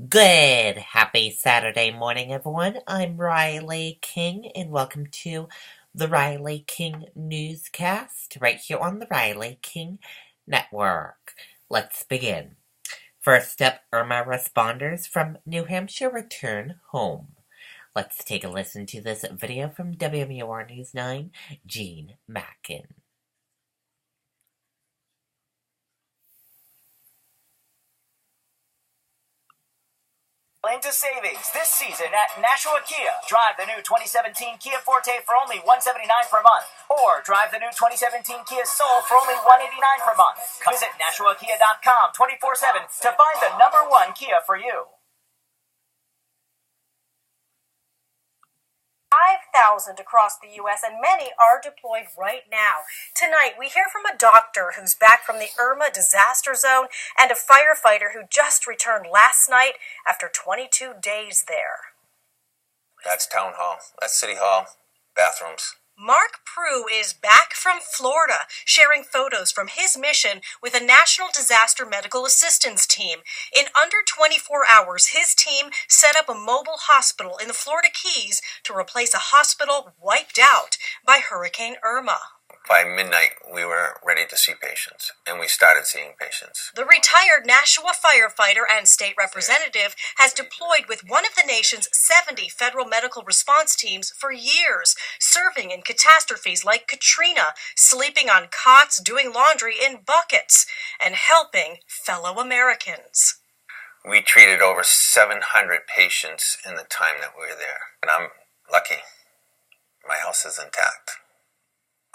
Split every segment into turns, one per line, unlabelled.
Good, happy Saturday morning, everyone. I'm Riley King, and welcome to the Riley King Newscast right here on the Riley King Network. Let's begin. First up, Irma responders from New Hampshire return home. Let's take a listen to this video from WMUR News 9, Jean Mackin.
Into savings this season at Nashua Kia. Drive the new 2017 Kia Forte for only $179 per month, or drive the new 2017 Kia Soul for only $189 per month. Visit NashuaKia.com 24/7 to find the #1 Kia for you.
5,000 across the U.S., and many are deployed right now. Tonight, we hear from a doctor who's back from the Irma disaster zone and a firefighter who just returned last night after 22 days there.
That's Town Hall. That's City Hall. Bathrooms.
Mark Prue is back from Florida, sharing photos from his mission with a National Disaster Medical Assistance Team. In under 24 hours, his team set up a mobile hospital in the Florida Keys to replace a hospital wiped out by Hurricane Irma.
By midnight, we were ready to see patients, and we started seeing patients.
The retired Nashua firefighter and state representative has deployed with one of the nation's 70 federal medical response teams for years, serving in catastrophes like Katrina, sleeping on cots, doing laundry in buckets, and helping fellow Americans.
We treated over 700 patients in the time that we were there, and I'm lucky. My house is intact.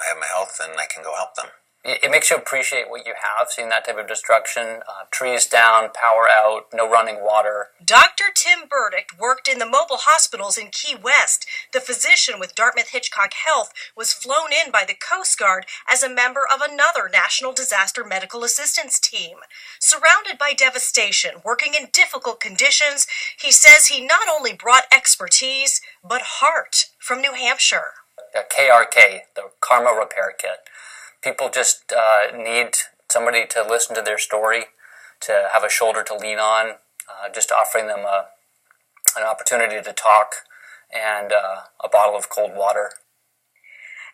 I have my health and I can go help them.
It makes you appreciate what you have, seeing that type of destruction, trees down, power out, no running water.
Dr. Tim Burdick worked in the mobile hospitals in Key West. The physician with Dartmouth-Hitchcock Health was flown in by the Coast Guard as a member of another National Disaster Medical Assistance Team. Surrounded by devastation, working in difficult conditions, he says he not only brought expertise, but heart from New Hampshire.
KRK, the Karma Repair Kit. People just need somebody to listen to their story, to have a shoulder to lean on, just offering them an opportunity to talk and a bottle of cold water.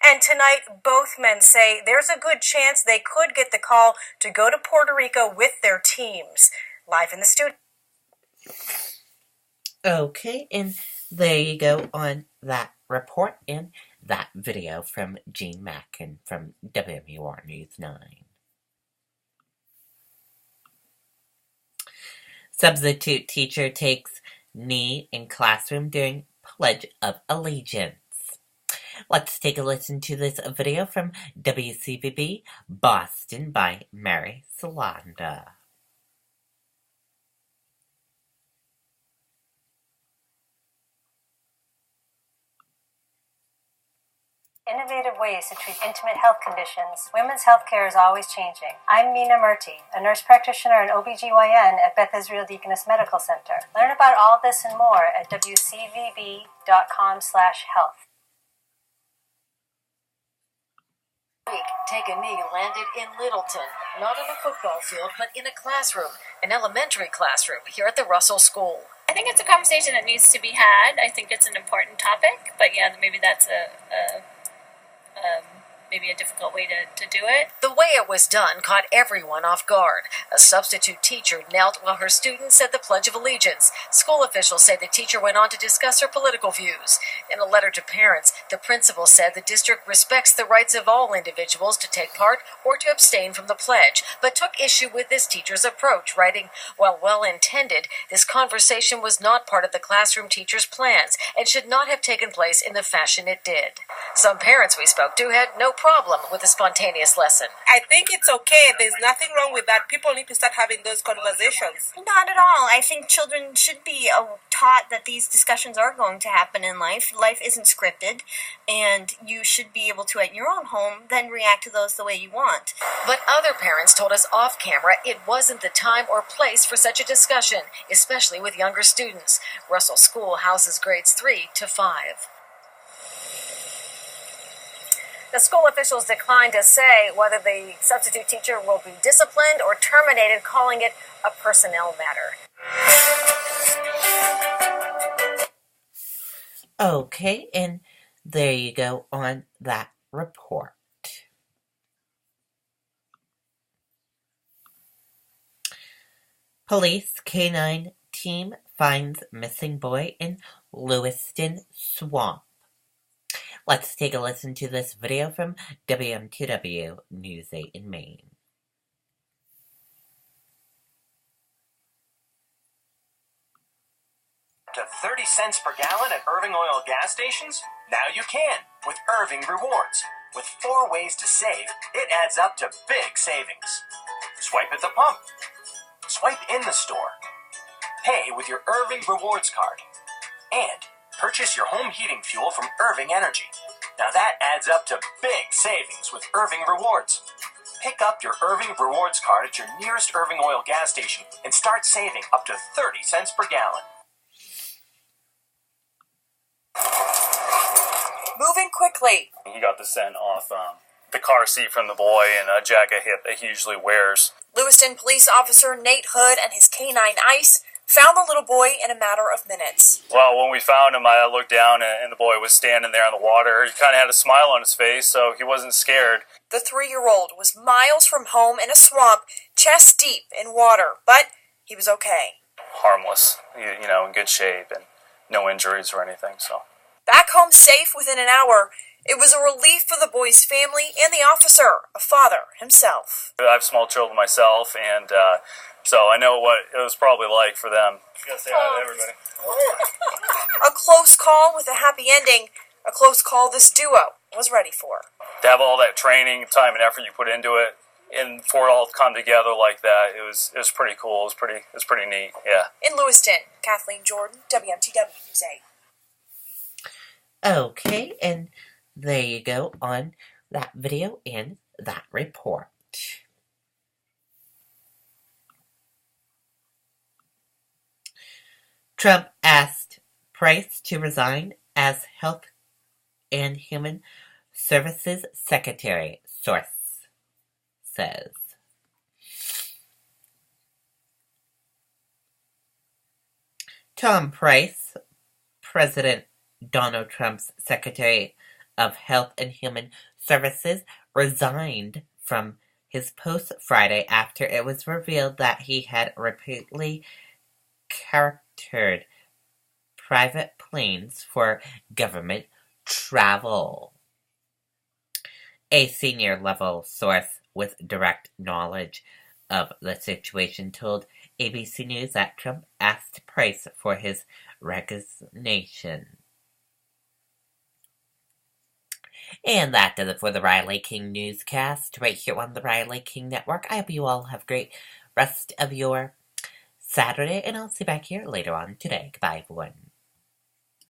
And tonight, both men say there's a good chance they could get the call to go to Puerto Rico with their teams. Live in the studio.
Okay, and there you go on that report and that video from Jean Mackin from WMUR News 9. Substitute teacher takes knee in classroom during Pledge of Allegiance. Let's take a listen to this video from WCVB Boston by Mary Solanda.
Innovative ways to treat intimate health conditions. Women's health care is always changing. I'm Mina Murti, a nurse practitioner and OBGYN at Beth Israel Deaconess Medical Center. Learn about all this and more at WCVB.com/health.
Take a knee landed in Littleton, not on a football field, but in a classroom, an elementary classroom here at the Russell School.
I think it's a conversation that needs to be had. I think it's an important topic, but yeah, maybe that's maybe a difficult way to do it.
The way it was done caught everyone off guard. A substitute teacher knelt while her students said the Pledge of Allegiance. School officials say the teacher went on to discuss her political views. In a letter to parents, the principal said the district respects the rights of all individuals to take part or to abstain from the pledge, but took issue with this teacher's approach, writing, "While well-intended, this conversation was not part of the classroom teacher's plans and should not have taken place in the fashion it did." Some parents we spoke to had no problem with the spontaneous lesson.
I think it's okay. There's nothing wrong with that. People need to start having those conversations.
Not at all. I think children should be taught that these discussions are going to happen in life. Life isn't scripted, and you should be able to, at your own home, then react to those the way you want.
But other parents told us off camera it wasn't the time or place for such a discussion, especially with younger students. Russell School houses grades 3 to 5. The school officials declined to say whether the substitute teacher will be disciplined or terminated, calling it a personnel matter.
Okay, and there you go on that report. Police K-9 team finds missing boy in Lewiston Swamp. Let's take a listen to this video from WMTW News 8 in Maine.
To 30 cents per gallon at Irving Oil gas stations? Now you can with Irving Rewards. With 4 ways to save, it adds up to big savings. Swipe at the pump. Swipe in the store. Pay with your Irving Rewards card. And purchase your home heating fuel from Irving Energy. Now that adds up to big savings with Irving Rewards. Pick up your Irving Rewards card at your nearest Irving Oil gas station and start saving up to 30 cents per gallon.
Moving quickly.
He got the scent off the car seat from the boy and a jacket that he usually wears.
Lewiston police officer Nate Hood and his K-9 ICE found the little boy in a matter of minutes.
Well, when we found him, I looked down and the boy was standing there in the water. He kind of had a smile on his face, so he wasn't scared.
The 3-year-old was miles from home in a swamp, chest deep in water, but he was okay.
Harmless, in good shape and no injuries or anything, so.
Back home safe within an hour, it was a relief for the boy's family and the officer, a father himself.
I have small children myself, and so I know what it was probably like for them. You gotta say hi to everybody.
A close call with a happy ending, a close call this duo was ready for.
To have all that training, time, and effort you put into it, and for it all to come together like that, it was pretty cool. It was pretty neat, yeah.
In Lewiston, Kathleen Jordan, WMTW News 8.
Okay, and there you go on that video and that report. Trump asked Price to resign as Health and Human Services Secretary, source says. Tom Price, President Donald Trump's Secretary of Health and Human Services, resigned from his post Friday after it was revealed that he had repeatedly chartered private planes for government travel. A senior-level source with direct knowledge of the situation told ABC News that Trump asked Price for his resignation. And that does it for the Riley King Newscast right here on the Riley King Network. I hope you all have a great rest of your Saturday, and I'll see you back here later on today. Goodbye, everyone.